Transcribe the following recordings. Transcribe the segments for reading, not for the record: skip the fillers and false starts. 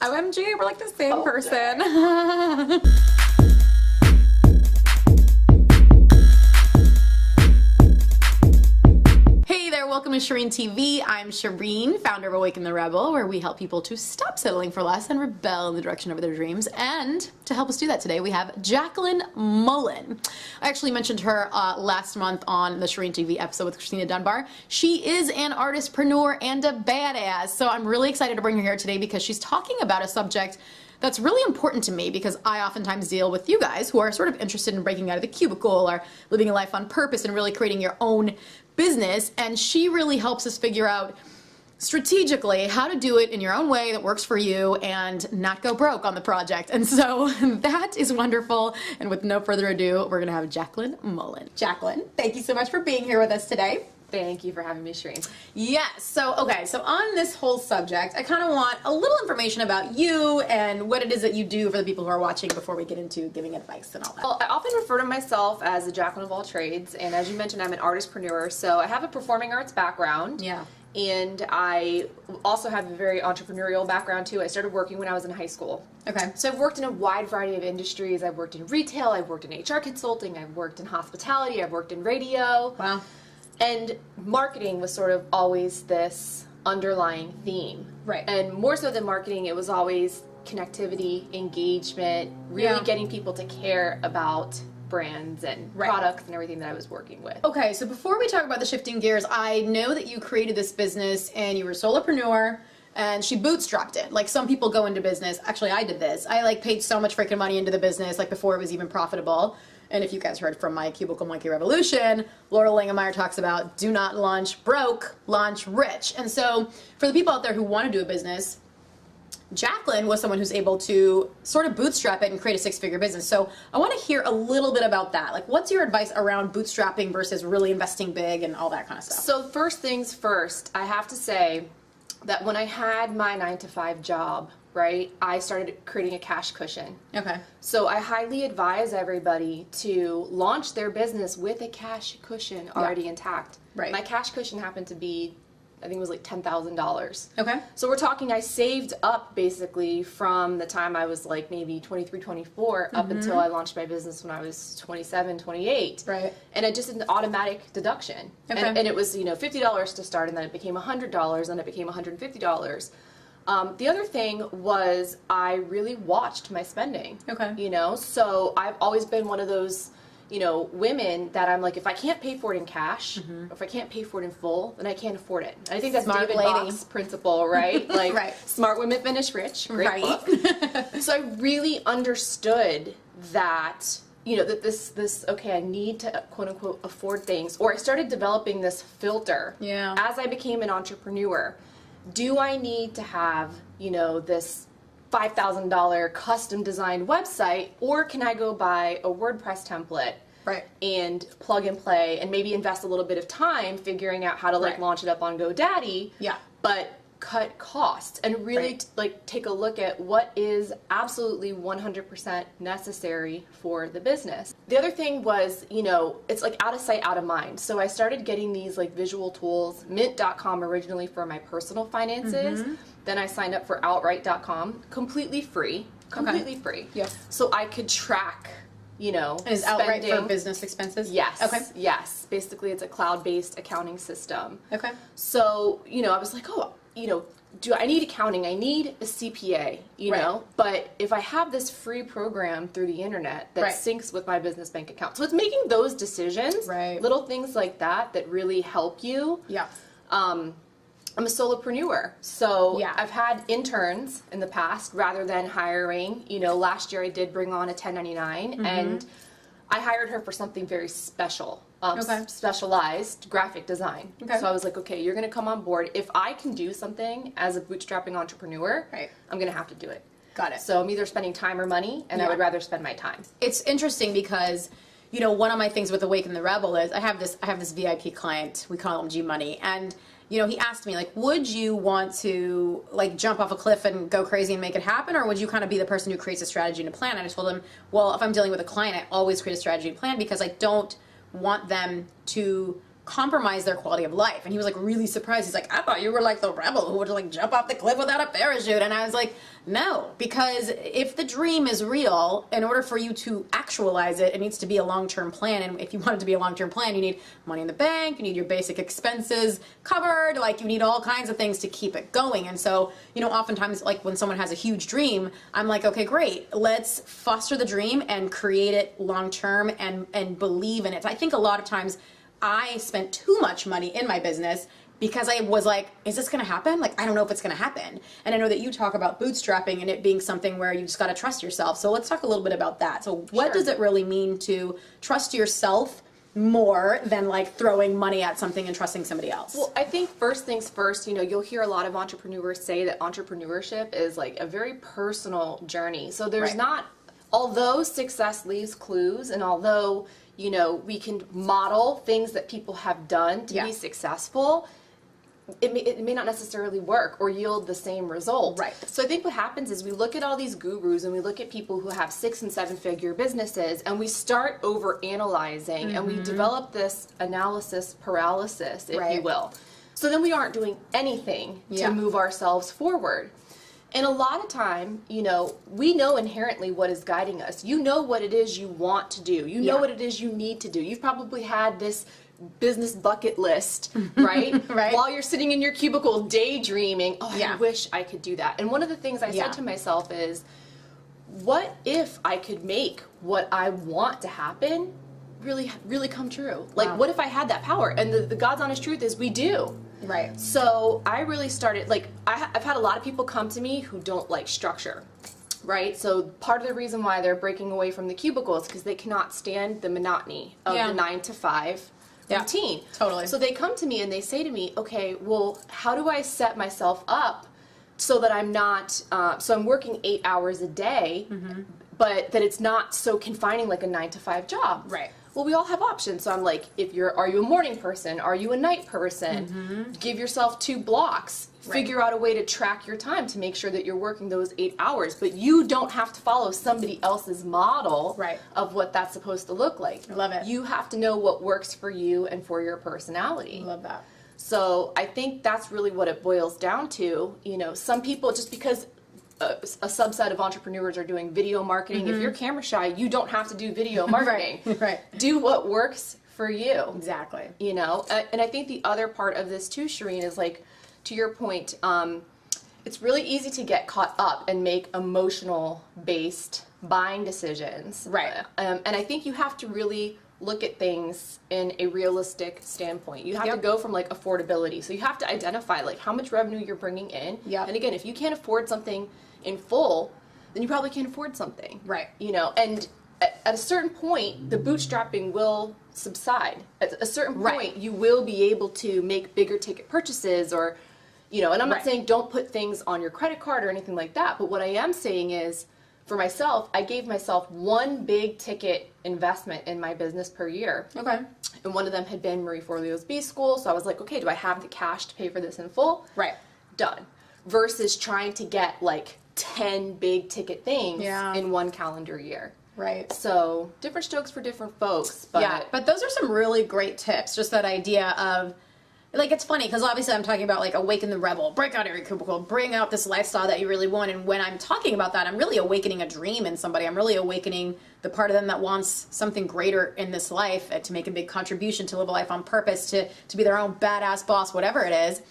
OMG, we're like the same person. Hey there, welcome to Shereen TV. I'm Shereen, founder of Awaken the Rebel, where we help people to stop settling for less and rebel in the direction of their dreams. And to help us do that today, we have Jaclyn Mullen. I actually mentioned her last month on the Shereen TV episode with Christina Dunbar. She is an artistpreneur and a badass, so I'm really excited to bring her here today because she's talking about a subject that's really important to me because I oftentimes deal with you guys who are sort of interested in breaking out of the cubicle or living a life on purpose and really creating your own business, and she really helps us figure out strategically how to do it in your own way that works for you and not go broke on the project. And so that is wonderful, and with no further ado, we're gonna have Jaclyn Mullen. Jaclyn, thank you so much for being here with us today. Thank you for having me, Shereen. Yes, so on this whole subject, I kind of want a little information about you and what it is that you do for the people who are watching before we get into giving advice and all that. Well, I often refer to myself as a Jacqueline of all trades, and as you mentioned, I'm an artistpreneur, so I have a performing arts background. Yeah. And I also have a very entrepreneurial background too. I started working when I was in high school. Okay. So I've worked in a wide variety of industries. I've worked in retail, I've worked in HR consulting, I've worked in hospitality, I've worked in radio. Wow. And marketing was sort of always this underlying theme. Right. And more so than marketing, it was always connectivity, engagement, really getting people to care about brands and products and everything that I was working with. Okay, so before we talk about the shifting gears, I know that you created this business and you were a solopreneur and she bootstrapped it. Like some people go into business, actually I did this. I like paid so much freaking money into the business like before it was even profitable. And if you guys heard from my Cubicle Monkey Revolution, Laura Langemeyer talks about do not launch broke, launch rich. And so for the people out there who want to do a business, Jaclyn was someone who's able to sort of bootstrap it and create a six-figure business. So I want to hear a little bit about that. Like what's your advice around bootstrapping versus really investing big and all that kind of stuff? So first things first, I have to say that when I had my 9-to-5 job, right, I started creating a cash cushion. Okay. So I highly advise everybody to launch their business with a cash cushion already intact. Right. My cash cushion happened to be, I think it was like $10,000. Okay. So we're talking, I saved up basically from the time I was like maybe 23, 24 up until I launched my business when I was 27, 28. Right. And I just did an automatic deduction. Okay. And it was, $50 to start, and then it became $100, and it became $150. The other thing was I really watched my spending. Okay. So I've always been one of those, women that I'm like, if I can't pay for it in cash, if I can't pay for it in full, then I can't afford it. And I think that's Smart David lady. Bach's principle, right? Like, smart women finish rich. Great book. So I really understood that, that this, okay, I need to quote unquote afford things. Or I started developing this filter as I became an entrepreneur. Do I need to have, this $5,000 custom designed website, or can I go buy a WordPress template and plug and play and maybe invest a little bit of time figuring out how to launch it up on GoDaddy, but cut costs and really take a look at what is absolutely 100% necessary for the business. The other thing was, it's like out of sight, out of mind. So I started getting these visual tools, mint.com originally for my personal finances. Then I signed up for outright.com, completely free, free. Yeah. So I could track, And is Outright for business expenses? Yes. Okay. Yes. Basically, it's a cloud-based accounting system. Okay. So, I was like, do I need accounting? I need a CPA, know? But if I have this free program through the internet that syncs with my business bank account. So it's making those decisions, little things like that really help you. Yeah. I'm a solopreneur, so I've had interns in the past rather than hiring. Last year I did bring on a 1099, and I hired her for something very special, specialized graphic design. Okay. So I was like, okay, you're going to come on board. If I can do something as a bootstrapping entrepreneur, I'm going to have to do it. Got it. So I'm either spending time or money, and I would rather spend my time. It's interesting because, one of my things with Awaken the Rebel is I have this VIP client, we call him G Money, and he asked me, would you want to, jump off a cliff and go crazy and make it happen, or would you kind of be the person who creates a strategy and a plan? And I told him, well, if I'm dealing with a client, I always create a strategy and plan because I don't want them to compromise their quality of life. And he was like really surprised. He's like, I thought you were like the rebel who would like jump off the cliff without a parachute. And I was like, no, because if the dream is real, in order for you to actualize it, it needs to be a long-term plan. And if you want it to be a long-term plan, you need money in the bank, you need your basic expenses covered, like you need all kinds of things to keep it going. And so, you know, oftentimes like when someone has a huge dream, I'm like, okay, great, let's foster the dream and create it long-term and believe in it. I think a lot of times I spent too much money in my business because I was like, is this going to happen? Like, I don't know if it's going to happen. And I know that you talk about bootstrapping and it being something where you just got to trust yourself. So let's talk a little bit about that. So what does it really mean to trust yourself more than like throwing money at something and trusting somebody else? Well, I think first things first, you know, you'll hear a lot of entrepreneurs say that entrepreneurship is like a very personal journey. So there's not, although success leaves clues, and although, you know, we can model things that people have done to be successful, it may not necessarily work or yield the same result. Right. So I think what happens is we look at all these gurus and we look at people who have 6- and 7-figure businesses, and we start over analyzing and we develop this analysis paralysis, if you will. So then we aren't doing anything to move ourselves forward. And a lot of time, you know, we know inherently what is guiding us. You know what it is you want to do. You know what it is you need to do. You've probably had this business bucket list, right? While you're sitting in your cubicle daydreaming, oh, I wish I could do that. And one of the things I said to myself is, what if I could make what I want to happen really come true? Like, what if I had that power? And the God's honest truth is we do. Right. So I really started, like, I've had a lot of people come to me who don't like structure, right? So part of the reason why they're breaking away from the cubicle is because they cannot stand the monotony of the 9 to 5 routine. Totally. So they come to me and they say to me, okay, well, how do I set myself up so that I'm not, so I'm working 8 hours a day, but that it's not so confining like a 9 to 5 job. Right. Well, we all have options. So I'm like, are you a morning person? Are you a night person? Give yourself 2 blocks. Figure out a way to track your time to make sure that you're working those 8 hours. But you don't have to follow somebody else's model of what that's supposed to look like. I love it. You have to know what works for you and for your personality. I love that. So I think that's really what it boils down to. You know, some people, just because a subset of entrepreneurs are doing video marketing, if you're camera shy, you don't have to do video marketing. Do what works for you. Exactly. You know, and I think the other part of this too, Shereen, is like, to your point, it's really easy to get caught up and make emotional based buying decisions. And I think you have to really look at things in a realistic standpoint. You have to go from like affordability. So you have to identify like how much revenue you're bringing in. And again, if you can't afford something in full, then you probably can't afford something. You know, and at a certain point, the bootstrapping will subside. At a certain point, you will be able to make bigger ticket purchases, or, you know, and I'm not saying don't put things on your credit card or anything like that, but what I am saying is, for myself, I gave myself 1 big ticket investment in my business per year. And one of them had been Marie Forleo's B School, so I was like, okay, do I have the cash to pay for this in full? Done. Versus trying to get like 10 big ticket things in 1 calendar year. So different strokes for different folks. But but those are some really great tips. Just that idea of, like, it's funny because obviously I'm talking about like awaken the rebel, break out of your cubicle, bring out this lifestyle that you really want. And when I'm talking about that, I'm really awakening a dream in somebody. I'm really awakening the part of them that wants something greater in this life, to make a big contribution, to live a life on purpose, to be their own badass boss, whatever it is.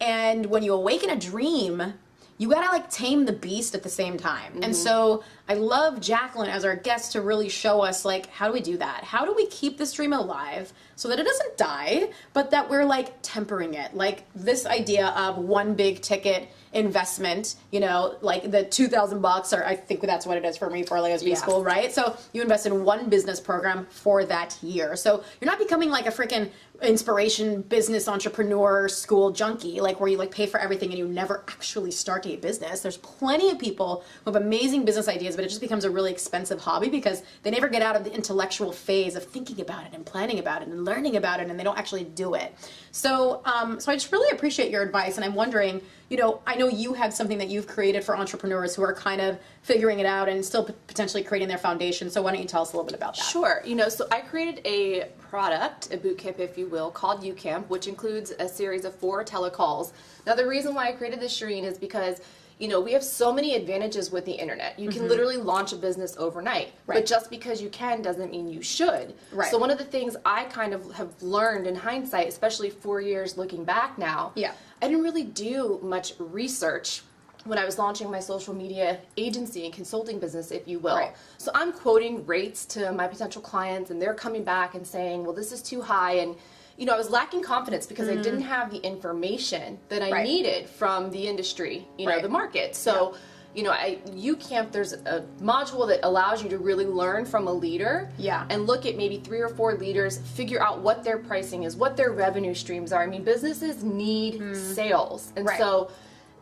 And when you awaken a dream, you gotta like tame the beast at the same time. And so I love Jacqueline as our guest to really show us like, how do we do that? How do we keep this dream alive so that it doesn't die, but that we're like tempering it? Like this idea of 1 big ticket investment, you know, like the $2,000, or I think that's what it is for me for Leo's B School, right? So you invest in 1 business program for that year. So you're not becoming like a freaking inspiration business entrepreneur school junkie, like where you like pay for everything and you never actually start a business. There's plenty of people who have amazing business ideas, but it just becomes a really expensive hobby because they never get out of the intellectual phase of thinking about it and planning about it and learning about it, and they don't actually do it. So, so I just really appreciate your advice, and I'm wondering, you know, I know you have something that you've created for entrepreneurs who are kind of figuring it out and still potentially creating their foundation. So why don't you tell us a little bit about that? Sure. You know, so I created a product, a boot camp, if you will, called UCamp, which includes a series of 4 telecalls. Now, the reason why I created this, Shereen, is because you know, we have so many advantages with the internet. You can literally launch a business overnight, but just because you can doesn't mean you should. So one of the things I kind of have learned in hindsight, especially 4 years looking back now, I didn't really do much research when I was launching my social media agency and consulting business, if you will. So I'm quoting rates to my potential clients, and they're coming back and saying, well, this is too high, and you know, I was lacking confidence because I didn't have the information that I needed from the industry, you know, the market. So, you know, UCamp, there's a module that allows you to really learn from a leader and look at maybe 3 or 4 leaders, figure out what their pricing is, what their revenue streams are. I mean, businesses need sales. And so,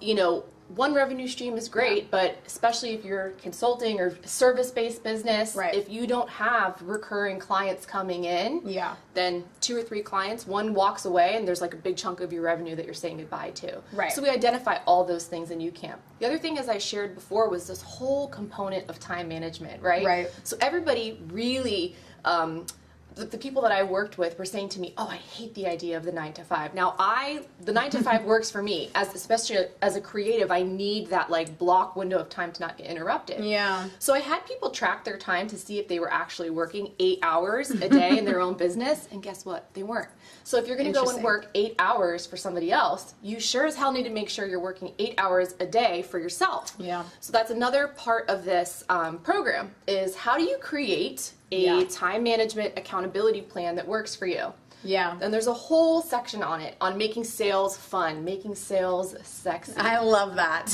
you know, one revenue stream is great, but especially if you're consulting or service-based business, if you don't have recurring clients coming in, then 2 or 3 clients, one walks away and there's like a big chunk of your revenue that you're saying goodbye to. So we identify all those things in UCamp. The other thing, as I shared before, was this whole component of time management, So everybody really, the people that I worked with were saying to me, oh, I hate the idea of the 9 to 5. Now the 9 to 5 works for me, especially as a creative. I need that like block window of time to not get interrupted. So I had people track their time to see if they were actually working 8 hours a day in their own business, and guess what? They weren't. So if you're going to go and work 8 hours for somebody else, you sure as hell need to make sure you're working 8 hours a day for yourself. So that's another part of this program, is how do you create a time management accountability plan that works for you. And there's a whole section on it, on making sales fun, making sales sexy. I love that.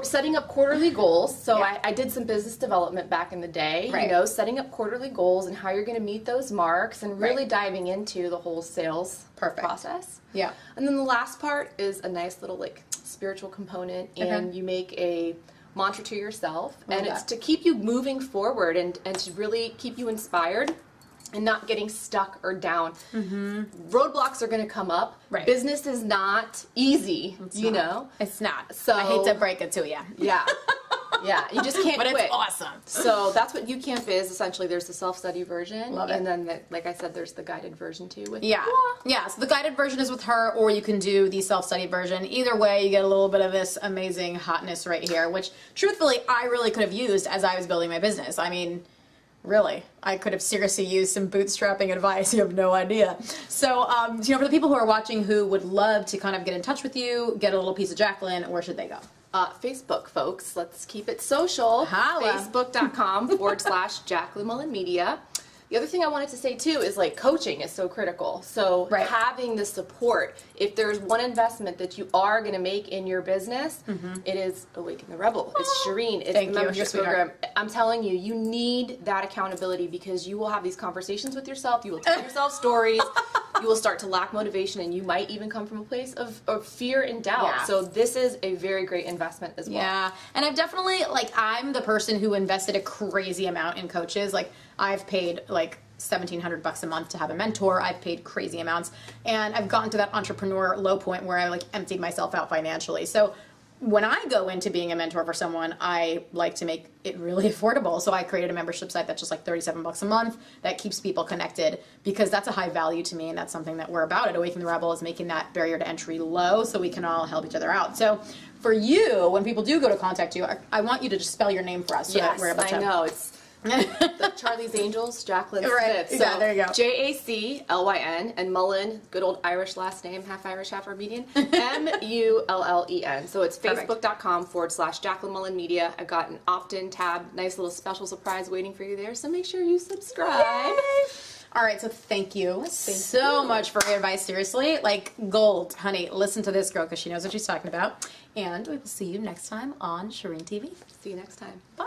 setting up quarterly goals. So I did some business development back in the day, you know, setting up quarterly goals and how you're going to meet those marks, and really diving into the whole sales process. And then the last part is a nice little like spiritual component, and you make a mantra to yourself, and it's to keep you moving forward and to really keep you inspired and not getting stuck or down. Roadblocks are going to come up. Business is not easy, you know. It's not. So I hate to break it to you. You just can't but quit. It's awesome. So that's what UCamp is. Essentially, there's the self-study version, and then, like I said, there's the guided version too. With so the guided version is with her, or you can do the self-study version. Either way, you get a little bit of this amazing hotness right here, which, truthfully, I really could have used as I was building my business. I mean, really, I could have seriously used some bootstrapping advice. You have no idea. So, you know, for the people who are watching who would love to kind of get in touch with you, get a little piece of Jacqueline, where should they go? Facebook, folks. Let's keep it social. Facebook.com/Jaclyn Mullen Media. The other thing I wanted to say too is like coaching is so critical. So having the support, if there's one investment that you are going to make in your business, it is Awaken the Rebel. It's Shereen. It's the membership program. I'm telling you, you need that accountability, because you will have these conversations with yourself. You will tell yourself stories. You will start to lack motivation, and you might even come from a place of fear and doubt. So this is a very great investment as well. And I've definitely, like, I'm the person who invested a crazy amount in coaches. Like, I've paid like $1,700 a month to have a mentor. I've paid crazy amounts, and I've gotten to that entrepreneur low point where I like emptied myself out financially. So when I go into being a mentor for someone, I like to make it really affordable. So I created a membership site that's just like $37 a month that keeps people connected, because that's a high value to me, and that's something that we're about at Awaken the Rebel, is making that barrier to entry low so we can all help each other out. So for you, when people do go to contact you, I want you to just spell your name for us. So that we're able to... I know. It's the Charlie's Angels, Jaclyn Smith. So there you go. Jaclyn, and Mullen, good old Irish last name, half Irish, half Armenian, Mullen. So it's Facebook.com/Jaclyn Mullen Media. I got an opt-in tab, nice little special surprise waiting for you there. So make sure you subscribe. All right, so thank you so much for your advice. Seriously, like gold, honey. Listen to this girl, because she knows what she's talking about. And we will see you next time on Shereen TV. See you next time. Bye.